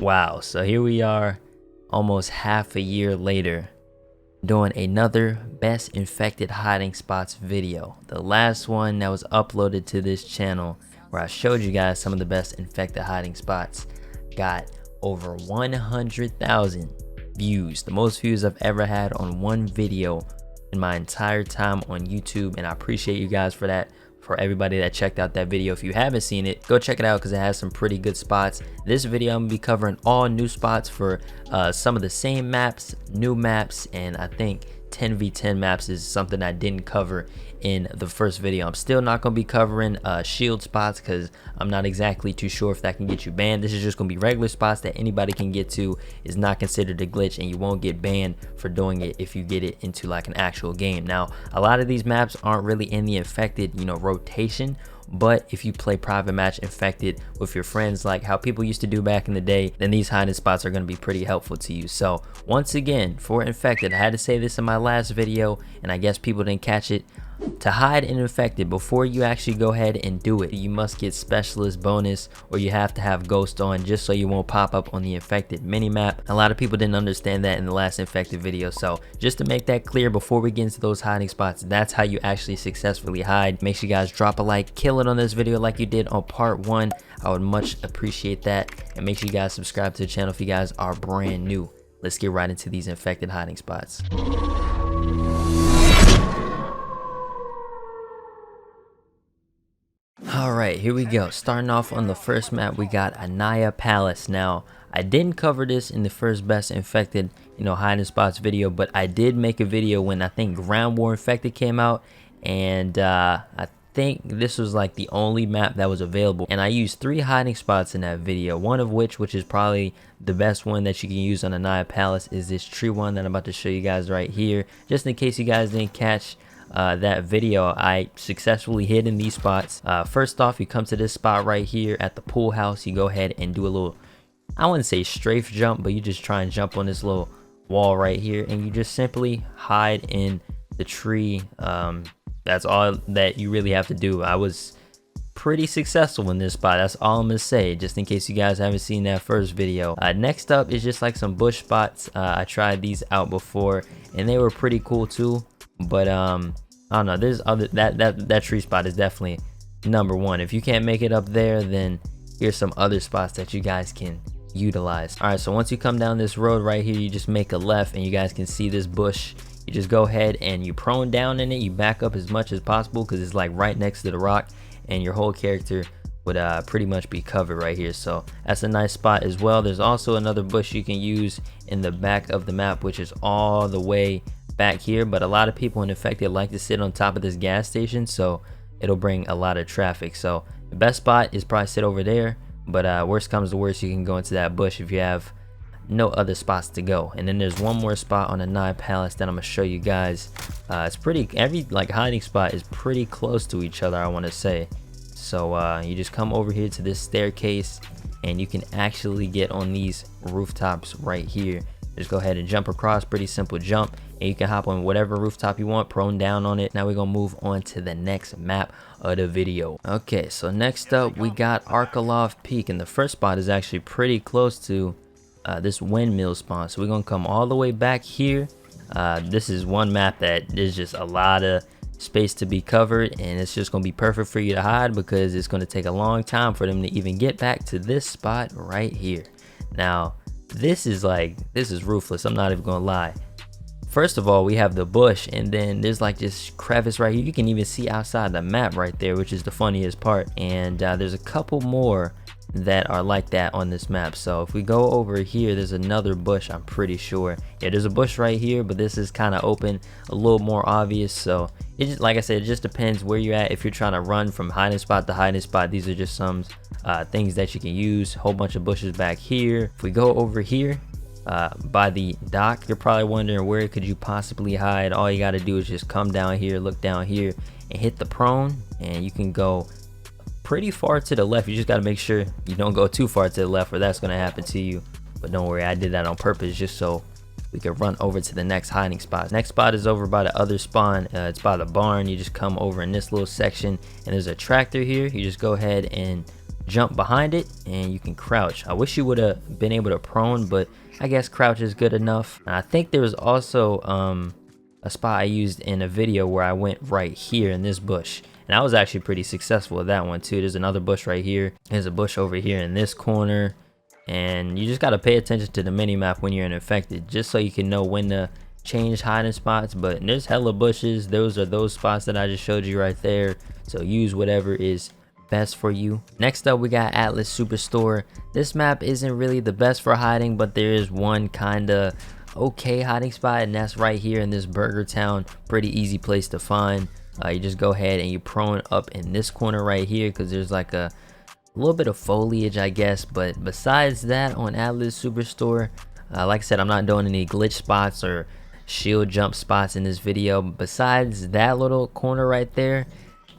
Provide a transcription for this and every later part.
Wow, so here we are almost half a year later doing another best infected hiding spots video. The last one that was uploaded to this channel where I showed you guys some of the best infected hiding spots got over 100,000 views, the most views I've ever had on one video in my entire time on YouTube, and I appreciate you guys for that. For everybody that checked out that video, if you haven't seen it, go check it out because it has some pretty good spots. This video I'm gonna be covering all new spots for some of the same maps, new maps, and I think 10v10 maps is something I didn't cover in the first video. I'm still not going to be covering shield spots because I'm not exactly too sure if that can get you banned. This is just going to be regular spots that anybody can get to. Is not considered a glitch, and you won't get banned for doing it if you get it into like an actual game. Now, a lot of these maps aren't really in the infected, rotation. But if you play private match infected with your friends like how people used to do back in the day, then these hiding spots are going to be pretty helpful to you. So once again, for infected, I had to say this in my last video and I guess people didn't catch it. To hide in infected, before you actually go ahead and do it, you must get specialist bonus, or you have to have ghost on just so you won't pop up on the infected minimap. A lot of people didn't understand that in the last infected video, so just to make that clear before we get into those hiding spots, that's how you actually successfully hide. Make sure you guys drop a like, kill it on this video like you did on part 1. I would much appreciate that, and make sure you guys subscribe to the channel if you guys are brand new. Let's get right into these infected hiding spots. Alright, here we go. Starting off on the first map, we got a Nile Palace. Now, I didn't cover this in the first best infected, hiding spots video, but I did make a video when I think Ground War Infected came out, and I think this was like the only map that was available, and I used 3 hiding spots in that video. One of which is probably the best one that you can use on a Nile Palace, is this tree one that I'm about to show you guys right here. Just in case you guys didn't catch that video, I successfully hid in these spots. First off, you come to this spot right here at the pool house. You go ahead and do a little, I wouldn't say strafe jump, but you just try and jump on this little wall right here, and you just simply hide in the tree. That's all that you really have to do. I was pretty successful in this spot, that's all I'm gonna say, just in case you guys haven't seen that first video. Next up is just like some bush spots. I tried these out before and they were pretty cool too, but I don't know, there's other, that tree spot is definitely number one. If you can't make it up there, then here's some other spots that you guys can utilize. All right, so once you come down this road right here, you just make a left and you guys can see this bush. You just go ahead and you prone down in it, you back up as much as possible because it's like right next to the rock, and your whole character would pretty much be covered right here. So that's a nice spot as well. There's also another bush you can use in the back of the map, which is all the way back here, but a lot of people in infected like to sit on top of this gas station, so it'll bring a lot of traffic. So the best spot is probably sit over there, but worst comes to worst, you can go into that bush if you have no other spots to go. And then there's one more spot on the Nile Palace that I'm gonna show you guys. It's pretty, every like hiding spot is pretty close to each other, I want to say. So you just come over here to this staircase and you can actually get on these rooftops right here. Just go ahead and jump across, pretty simple jump, and you can hop on whatever rooftop you want, prone down on it. Now we're gonna move on to the next map of the video. Okay, so next up we got Caliph Peak, and the first spot is actually pretty close to this windmill spawn. So we're gonna come all the way back here. This is one map that there's just a lot of space to be covered, and it's just gonna be perfect for you to hide because it's gonna take a long time for them to even get back to this spot right here. Now this is ruthless, I'm not even gonna lie. First of all, we have the bush, and then there's like this crevice right here. You can even see outside the map right there, which is the funniest part. And there's a couple more that are like that on this map. So if we go over here, there's another bush, I'm pretty sure. Yeah, there's a bush right here, but this is kind of open, a little more obvious. So it just, like I said, it just depends where you're at. If you're trying to run from hiding spot to hiding spot, these are just some things that you can use. Whole bunch of bushes back here. If we go over here by the dock, you're probably wondering where could you possibly hide. All you got to do is just come down here, look down here, and hit the prone, and you can go pretty far to the left. You just got to make sure you don't go too far to the left or that's going to happen to you. But don't worry, I did that on purpose just so we could run over to the next hiding spot. Next spot is over by the other spawn. It's by the barn. You just come over in this little section and there's a tractor here. You just go ahead and jump behind it and you can crouch. I wish you would have been able to prone, but I guess crouch is good enough. And I think there was also a spot I used in a video where I went right here in this bush, and I was actually pretty successful with that one too. There's another bush right here, there's a bush over here in this corner, and you just got to pay attention to the mini map when you're in infected, just so you can know when to change hiding spots. But there's hella bushes. Those are those spots that I just showed you right there, so use whatever is best for you. Next up, we got Atlas Superstore. This map isn't really the best for hiding, but there is one kind of okay hiding spot, and that's right here in this burger town. Pretty easy place to find. You just go ahead and you prone up in this corner right here, because there's like a little bit of foliage, I guess. But besides that, on Atlas Superstore, like I said, I'm not doing any glitch spots or shield jump spots in this video. Besides that little corner right there,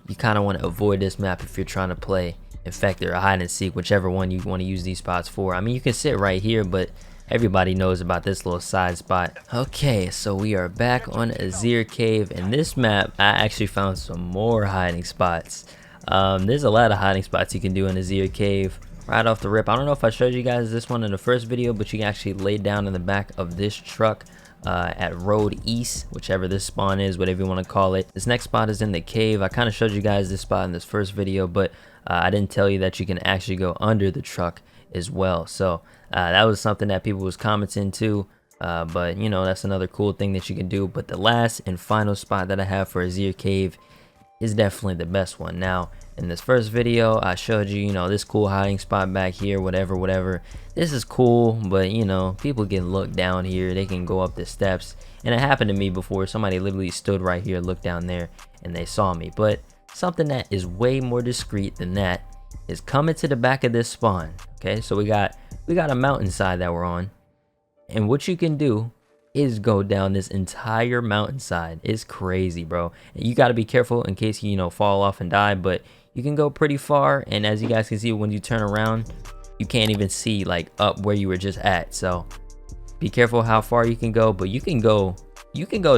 you kind of want to avoid this map if you're trying to play infected or hide and seek, whichever one you want to use these spots for. I mean, you can sit right here, but everybody knows about this little side spot. Okay, so we are back on Azir Cave, and this map I actually found some more hiding spots. There's a lot of hiding spots you can do in Azir Cave right off the rip. I don't know if I showed you guys this one in the first video, but you can actually lay down in the back of this truck at Road East, whichever this spawn is, whatever you want to call it. This next spot is in the cave. I kind of showed you guys this spot in this first video, but I didn't tell you that you can actually go under the truck as well. So that was something that people was commenting too, but you know, that's another cool thing that you can do. But the last and final spot that I have for Azir Cave is definitely the best one. Now, in this first video I showed you, you know, this cool hiding spot back here, whatever. This is cool, but you know, people can look down here, they can go up the steps, and it happened to me before. Somebody literally stood right here, looked down there, and they saw me. But something that is way more discreet than that is coming to the back of this spawn. Okay, so we got a mountainside that we're on, and what you can do is go down this entire mountainside. It's crazy, bro. And you got to be careful in case you know, fall off and die, but you can go pretty far. And as you guys can see, when you turn around, you can't even see like up where you were just at. So be careful how far you can go, but you can go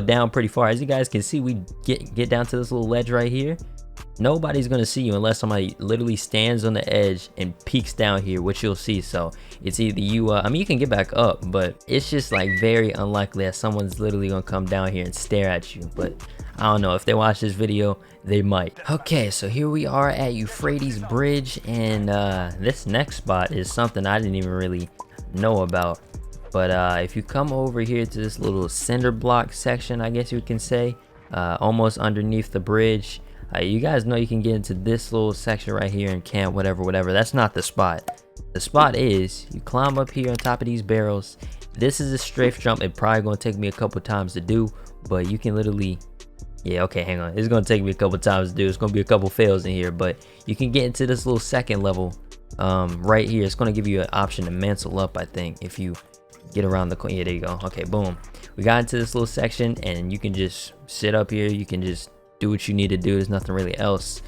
down pretty far. As you guys can see, we get down to this little ledge right here. Nobody's gonna see you unless somebody literally stands on the edge and peeks down here, which you'll see. So it's either you I mean, you can get back up, but it's just like very unlikely that someone's literally gonna come down here and stare at you. But I don't know, if they watch this video, they might. Okay, so here we are at Euphrates Bridge, and this next spot is something I didn't even really know about. But if you come over here to this little cinder block section, I guess you can say, almost underneath the bridge, you guys know you can get into this little section right here and camp, whatever. That's not the spot. The spot is you climb up here on top of these barrels. This is a strafe jump. It's probably going to take me a couple times to do, but you can literally, yeah, okay, hang on, it's going to take me a couple times to do. It's going to be a couple fails in here, but you can get into this little second level right here. It's going to give you an option to mantle up, I think, if you get around the corner. Yeah, there you go. Okay, boom, we got into this little section, and you can just sit up here. You can just do what you need to do. There's nothing really else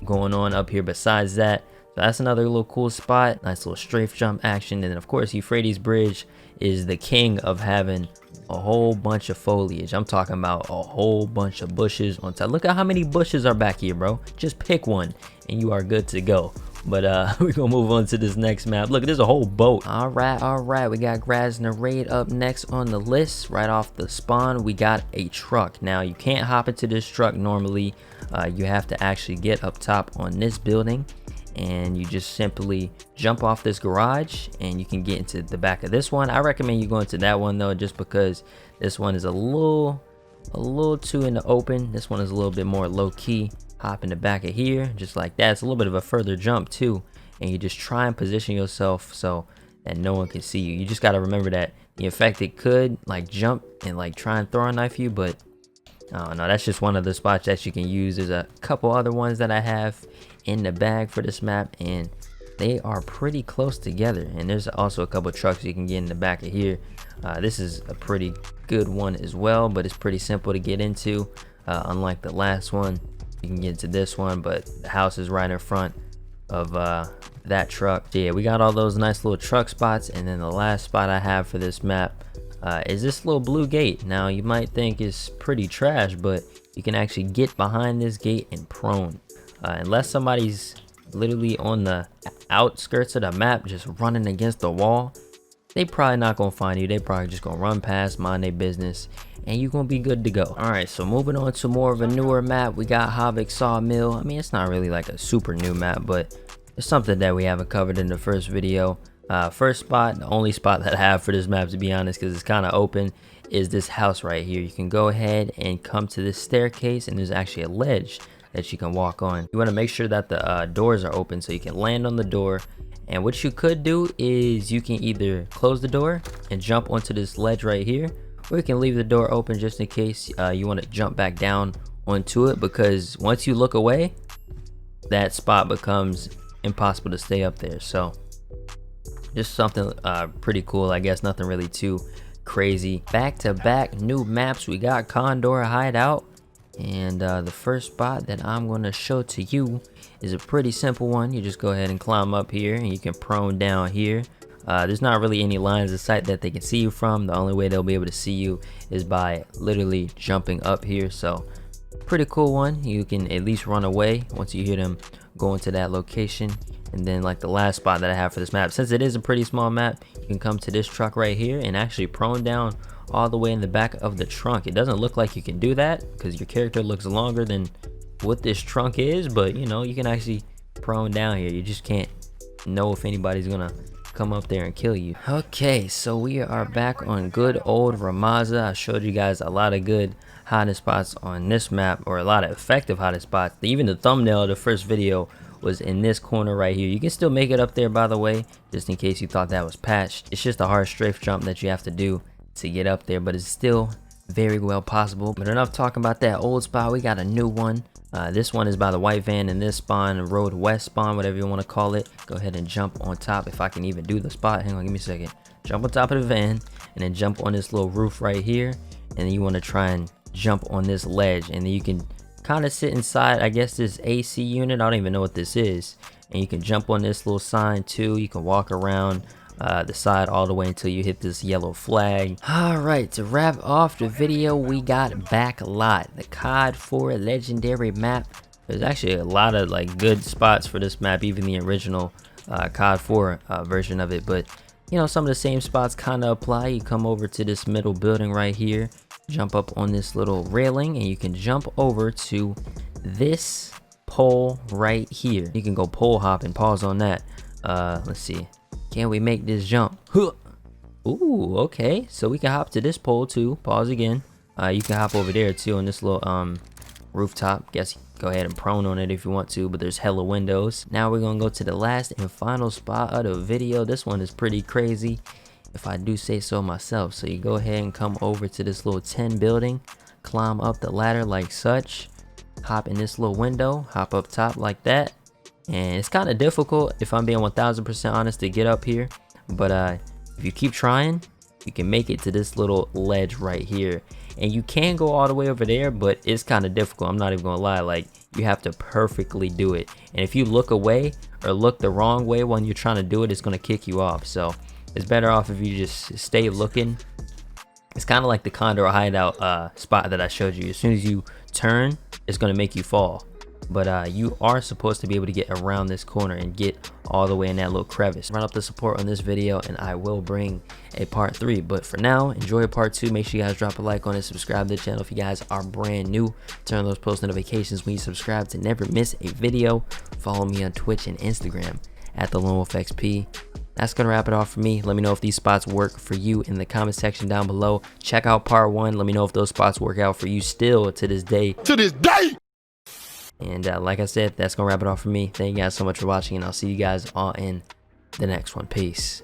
going on up here besides that. So that's another little cool spot. Nice little strafe jump action. And then of course, Euphrates Bridge is the king of having a whole bunch of foliage. I'm talking about a whole bunch of bushes on top. Look at how many bushes are back here, bro. Just pick one and you are good to go. But we're gonna move on to this next map. Look, there's a whole boat. All right, we got Graz and the raid up next on the list. Right off the spawn, we got a truck. Now you can't hop into this truck normally. You have to actually get up top on this building, and you just simply jump off this garage and you can get into the back of this one. I recommend you go into that one though, just because this one is a little too in the open. This one is a little bit more low-key. Hop in the back of here just like that. It's a little bit of a further jump too, and you just try and position yourself so that no one can see you. You just got to remember that the infected could like jump and like try and throw a knife you, but oh no, that's just one of the spots that you can use. There's a couple other ones that I have in the bag for this map, and they are pretty close together. And there's also a couple trucks you can get in the back of here. This is a pretty good one as well, but it's pretty simple to get into, unlike the last one. You can get into this one, but the house is right in front of that truck. Yeah, we got all those nice little truck spots. And then the last spot I have for this map is this little blue gate. Now you might think it's pretty trash, but you can actually get behind this gate and prone. Unless somebody's literally on the outskirts of the map, just running against the wall, they probably not gonna find you. They probably just gonna run past, mind their business, and you gonna be good to go. All right, so moving on to more of a newer map, we got Harvick Sawmill. I mean, it's not really like a super new map, but it's something that we haven't covered in the first video. First spot, the only spot that I have for this map, to be honest, because it's kind of open, is this house right here. You can go ahead and come to this staircase, and there's actually a ledge that you can walk on. You want to make sure that the doors are open so you can land on the door. And what you could do is you can either close the door and jump onto this ledge right here, or you can leave the door open just in case you want to jump back down onto it, because once you look away, that spot becomes impossible to stay up there. So just something pretty cool, I guess. Nothing really too crazy. Back to back new maps, we got Condor Hideout. And the first spot that I'm going to show to you is a pretty simple one. You just go ahead and climb up here, and you can prone down here. There's not really any lines of sight that they can see you from. The only way they'll be able to see you is by literally jumping up here. So pretty cool one. You can at least run away once you hear them go into that location. And then like the last spot that I have for this map, since it is a pretty small map, you can come to this truck right here and actually prone down all the way in the back of the trunk. It doesn't look like you can do that because your character looks longer than what this trunk is, but you know, you can actually prone down here. You just can't know if anybody's gonna come up there and kill you. Okay, so we are back on good old Ramaza. I showed you guys a lot of good hiding spots on this map, or a lot of effective hiding spots. Even the thumbnail of the first video was in this corner right here. You can still make it up there, by the way, just in case you thought that was patched. It's just a hard strafe jump that you have to do to get up there, but it's still very well possible. But enough talking about that old spot, we got a new one. This one is by the white van in this spawn, road west spawn, whatever you want to call it. Go ahead and jump on top, if I can even do the spot. Hang on, give me a second. Jump on top of the van, and then jump on this little roof right here, and then you want to try and jump on this ledge, and then you can kind of sit inside, I guess, this AC unit. I don't even know what this is. And you can jump on this little sign too. You can walk around the side all the way until you hit this yellow flag. All right, to wrap off the video, we got Backlot, the COD 4 legendary map. There's actually a lot of like good spots for this map, even the original COD 4 version of it. But you know, some of the same spots kind of apply. You come over to this middle building right here, jump up on this little railing, and you can jump over to this pole right here. You can go pole hop and pause on that. Let's see. Can we make this jump? Ooh, okay. So we can hop to this pole too. Pause again. You can hop over there too on this little rooftop. Guess go ahead and prone on it if you want to, but there's hella windows. Now we're gonna go to the last and final spot of the video. This one is pretty crazy, if I do say so myself. So you go ahead and come over to this little 10 building, climb up the ladder like such, hop in this little window, hop up top like that. And it's kind of difficult, if I'm being 1000% honest, to get up here, but if you keep trying, you can make it to this little ledge right here. And you can go all the way over there, but it's kind of difficult. I'm not even gonna lie, like, you have to perfectly do it. And if you look away or look the wrong way when you're trying to do it, it's gonna kick you off. So it's better off if you just stay looking. It's kind of like the Condor Hideout spot that I showed you. As soon as you turn, it's gonna make you fall. But you are supposed to be able to get around this corner and get all the way in that little crevice. Run up the support on this video, and I will bring a part 3. But for now, enjoy part 2. Make sure you guys drop a like on it, subscribe to the channel if you guys are brand new. Turn on those post notifications when you subscribe to never miss a video. Follow me on Twitch and Instagram at the LoneWolfXP. That's gonna wrap it off for me. Let me know if these spots work for you in the comment section down below. Check out part 1. Let me know if those spots work out for you still to this day. And like I said, that's gonna wrap it off for me. Thank you guys so much for watching, and I'll see you guys all in the next one. Peace.